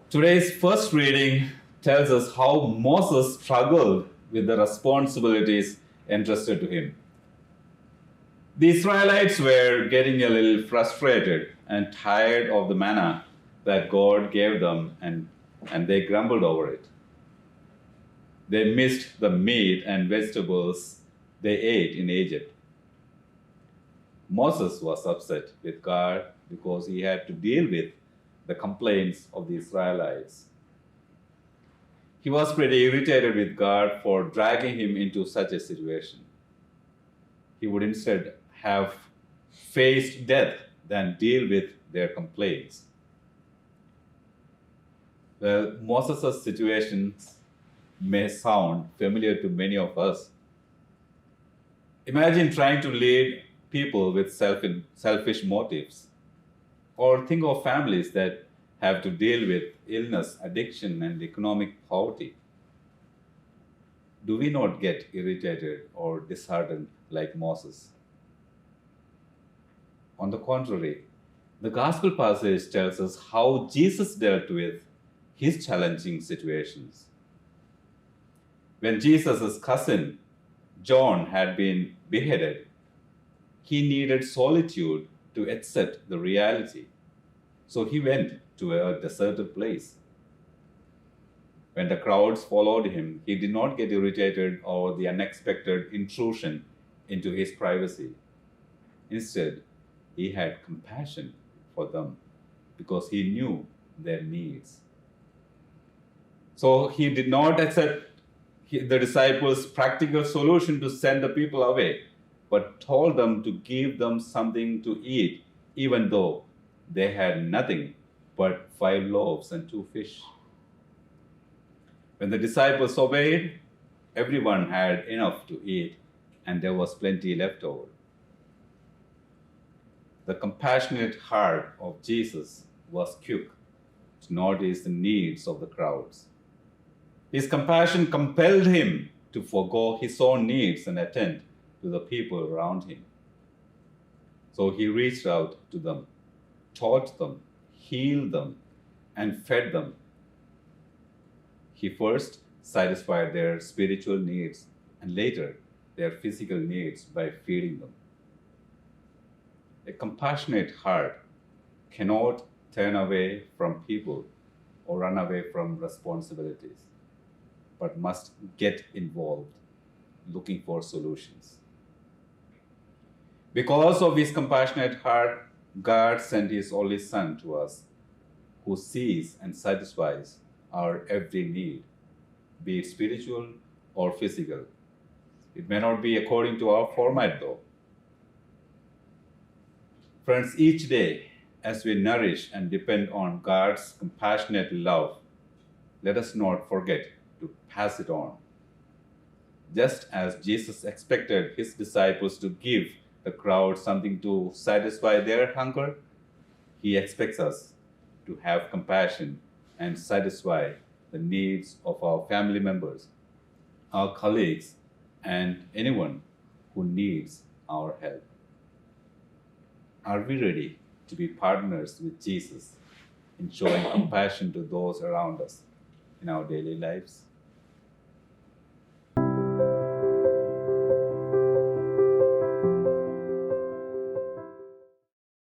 Today's first reading tells us how Moses struggled with the responsibilities entrusted to him. The Israelites were getting a little frustrated and tired of the manna that God gave them, and they grumbled over it. They missed the meat and vegetables they ate in Egypt. Moses was upset with God because he had to deal with the complaints of the Israelites. He was pretty irritated with God for dragging him into such a situation. He would instead have faced death than deal with their complaints. Well, Moses' situations may sound familiar to many of us. Imagine trying to lead people with selfish motives, or think of families that have to deal with illness, addiction, and economic poverty. Do we not get irritated or disheartened like Moses? On the contrary, the gospel passage tells us how Jesus dealt with his challenging situations. When Jesus' cousin John had been beheaded, he needed solitude to accept the reality. So he went to a deserted place. When the crowds followed him, he did not get irritated over the unexpected intrusion into his privacy. Instead, he had compassion for them because he knew their needs. So he did not accept the disciples' practical solution to send the people away, but told them to give them something to eat, even though they had nothing but 5 loaves and 2 fish. When the disciples obeyed, everyone had enough to eat, and there was plenty left over. The compassionate heart of Jesus was quick to notice the needs of the crowds. His compassion compelled him to forego his own needs and attend to the people around him. So he reached out to them, taught them, healed them, and fed them. He first satisfied their spiritual needs and later their physical needs by feeding them. A compassionate heart cannot turn away from people or run away from responsibilities, but must get involved, looking for solutions. Because of his compassionate heart, God sent his only Son to us, who sees and satisfies our every need, be it spiritual or physical. It may not be according to our format, though. Friends, each day, as we nourish and depend on God's compassionate love, let us not forget to pass it on. Just as Jesus expected his disciples to give the crowd something to satisfy their hunger, he expects us to have compassion and satisfy the needs of our family members, our colleagues, and anyone who needs our help. Are we ready to be partners with Jesus in showing compassion to those around us in our daily lives?